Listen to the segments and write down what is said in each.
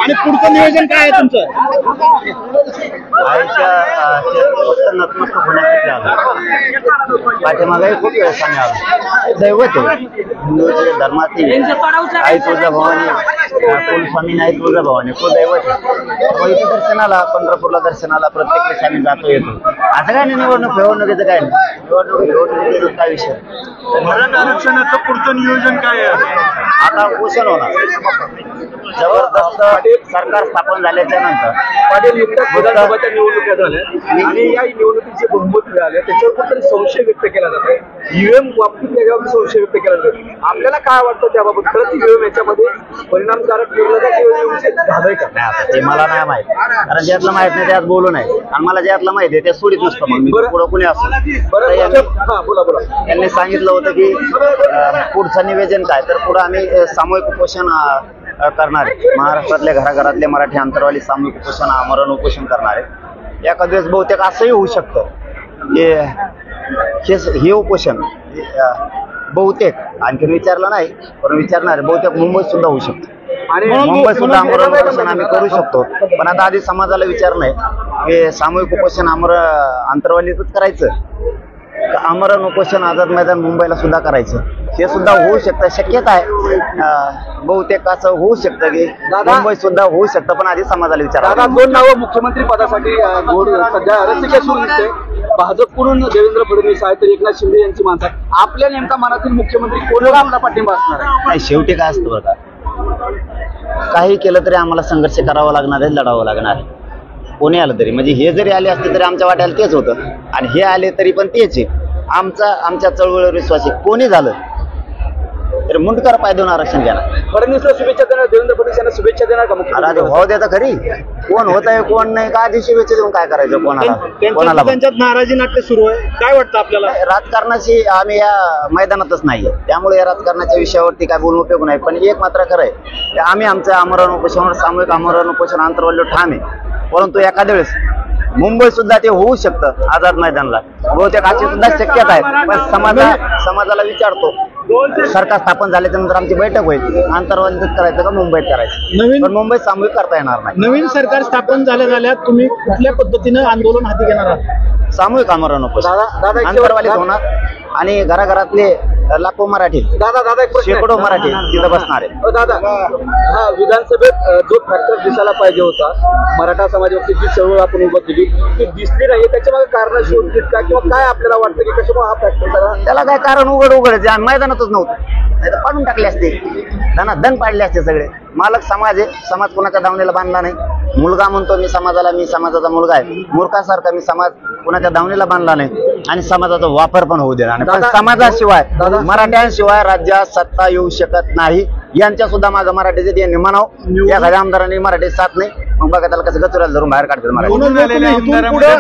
आणि पुढचं नियोजन काय आहे तुमचं? नतमस्तक होण्यासाठी आलो. पाठीमागे खूप वेळेस आम्ही आलो. दैवत आहे हिंदू धर्मातील आई तुळजाभवानी, कुलस्वामी आई तुळजाभवानी कुलदैवत आहे. इथे दर्शनाला, पंढरपूरला दर्शनाला प्रत्येक वेळेस आम्ही जातो येतो. असं काय नाही निवडणुकीचं काय नाही. निवडणुकीचं काय विषय. मराठा आरक्षणाचं पुढचं नियोजन काय आहे? आता उपोषण होणार. जबरदस्त सरकार स्थापन झाल्याच्या नंतर विधानसभाच्या निवडणुका झाल्या आणि या निवडणुकीचे बहुमत मिळाले, त्याच्यावर कुठेतरी संशय व्यक्त केला जात आहे. ईव्हीएम बाबतीत त्याच्यावर संशय व्यक्त केला जातो. आपल्याला काय वाटतं त्याबाबत? खरंच ईव्हीएम याच्यामध्ये परिणामकारक ठरलं का झालंय का? ते मला नाही माहित, कारण ज्यातलं माहित नाही त्यात बोलू नये. आणि मला ज्यातलं माहिती आहे ते सोडीत नसतं. मग मी पुढं कुणी असतो. त्यांनी सांगितलं होतं की पुढचं निवेदन काय, तर पुढं आम्ही सामूहिक उपोषण करणार आहे. महाराष्ट्रातल्या घराघरातले मराठी अंतरवाली सामूहिक उपोषण, आमरण उपोषण करणार आहे. एखाद्या वेळेस बहुतेक असंही होऊ शकतं की हे उपोषण बहुतेक आणखी विचारलं नाही पण विचारणार बहुतेक मुंबईत सुद्धा होऊ शकतं. मुंबईत सुद्धा आमरण उपोषण आम्ही करू शकतो. पण आता आधी समाजाला विचारणं की सामूहिक उपोषण अंतरवालीतच करायचं, आमरण उपोषण आझाद मैदान मुंबईला सुद्धा करायचं, हे सुद्धा होऊ शकतं. शक्यता आहे बहुतेक असं होऊ शकतं की मुंबईत सुद्धा होऊ शकतं. पण आधी समाजाला विचारा. दोन नावं मुख्यमंत्री पदासाठी सध्या रसिके सुरू दिसते. भाजपकडून देवेंद्र फडणवीस आहे तर एकनाथ शिंदे यांची माणसं आहे. आपल्या नेमका मनातील मुख्यमंत्री कोणाला आपला पाठिंबा असणार आहे? नाही, शेवटी काय असतं बघा, काही केलं तरी आम्हाला संघर्ष करावा लागणार आहे, लढावं लागणार आहे. कोणी आलं तरी, म्हणजे हे जरी आले असते तरी आमच्या वाट्याला तेच होतं आणि हे आले तरी पण तेच आहे. आमच्या चळवळीवर विश्वास आहे. कोणी झालं तरी मुंडकर पाय देऊन आरक्षण घेणार. फडणवीसला शुभेच्छा देणार, देवेंद्र फडणवीस यांना शुभेच्छा देणार का? अरे भाऊ देता खरी, कोण होत आहे कोण नाही का आधी शुभेच्छा देऊन काय करायचं कोणाला? त्यांच्यात नाराजी नाट्य सुरू आहे. काय वाटतं आपल्याला? राजकारणाची आम्ही या मैदानातच नाहीये, त्यामुळे या राजकारणाच्या विषयावरती काय बोलून उपयोग नाही. पण एक मात्र खरं आहे, आम्ही आमच्या आमरण उपोषणावर सामूहिक आमरण उपोषण अंतरवल्य ठाम आहे. परंतु एखाद्या वेळेस मुंबईत सुद्धा ते होऊ शकतं आझाद मैदानला, बहुतेक अशी सुद्धा शक्यता आहे. पण समाजाला विचारतो, सरकार स्थापन झाल्याच्या नंतर आमची बैठक होईल, अंतरवालीत करायचं का मुंबईत करायचं. पण मुंबईत सामूहिक करता येणार नाही. नवीन सरकार स्थापन झाल्या तुम्ही कुठल्या पद्धतीनं आंदोलन हाती घेणार आहात? सामूहिक आमरण उपोषण अंतरवालीत होणार आणि घराघरातले लाखो मराठी, शेकडो मराठी तिथं बसणार आहे. दादा, हा विधानसभेत जो फॅक्टर दिसायला पाहिजे होता, मराठा समाजावरती जी चळवळ आपण उभं केली ती दिसली नाही, त्याच्या मागे कारण शोधतील का किंवा काय आपल्याला वाटतं की कशामुळे हा फॅक्टर झाला? त्याला काय कारण उघड मैदानातच नव्हतं, नाही तर पाडून टाकले असते, दन पाडले असते सगळे. मालक समाज आहे, समाज कोणाच्या दावणीला बांधला नाही. मुलगा म्हणतो मी समाजाचा मुलगा आहे, मूर्खासारखा मी समाज कोणाच्या दावणीला बांधला नाही आणि समाजाचा वापर पण होऊ देणार नाही. पण समाजाशिवाय, मराठ्यांशिवाय राज्यात सत्ता येऊ शकत नाही. यांच्या सुद्धा माझं मराठीचे यांनी म्हणावं. एखाद्या आमदारांनी मराठी साथ नाही, मग बघा त्याला कसं गचुराला धरून बाहेर काढतात.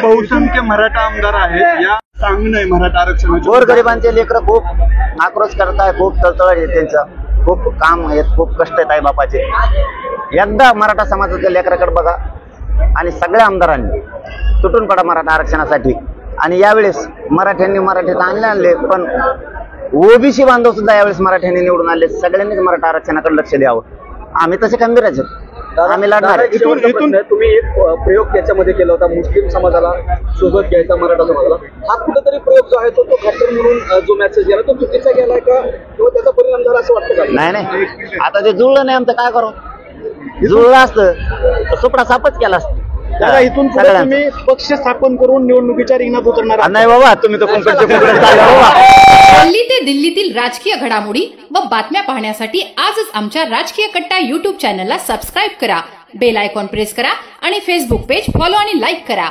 बहुसंख्य मराठा आमदार आहेत, या सांगणं मराठा आरक्षण. गोरगरिबांचे लेकरं खूप आक्रोश करताय, खूप तळतळ आहे त्यांचं, खूप काम आहेत, खूप कष्ट आहेत आई बापाचे. एकदा मराठा समाजाच्या लेकराकडे बघा आणि सगळ्या आमदारांनी तुटून पडा मराठा आरक्षणासाठी. आणि यावेळेस मराठ्यांनी मराठीत आणले, पण ओबीसी बांधव सुद्धा यावेळेस मराठ्यांनी निवडून आले. सगळ्यांनीच मराठा आरक्षणाकडे लक्ष द्यावं. आम्ही तसे खंबीरच आहेत, आम्ही लढणार. तुम्ही एक प्रयोग त्याच्यामध्ये केला होता, मुस्लिम समाजाला सोबत घ्यायचा, मराठा समाजाला. हा कुठेतरी प्रयोग जो आहे तो फॅक्टर म्हणून जो मेसेज गेला तो चुकीचा गेलाय का किंवा त्याचा परिणाम झाला असं वाटतं का? नाही, आता ते जुळलं नाही आमचं काय करू? जुळलं असतं सुपडा सापच केला असतं. इथून तुम्ही पक्ष स्थापन करून निवडणुकीच्या रिंगणात उतरणार नाही बाबा, तुम्ही तर दिल्ली ते दिल्लीतील राजकीय घडामोडी व बातम्या पाहण्यासाठी आजच आमच्या राजकीय कट्टा YouTube चॅनलला सबस्क्राईब करा, बेल आयकॉन प्रेस करा आणि फेसबुक पेज फॉलो आणि लाईक करा.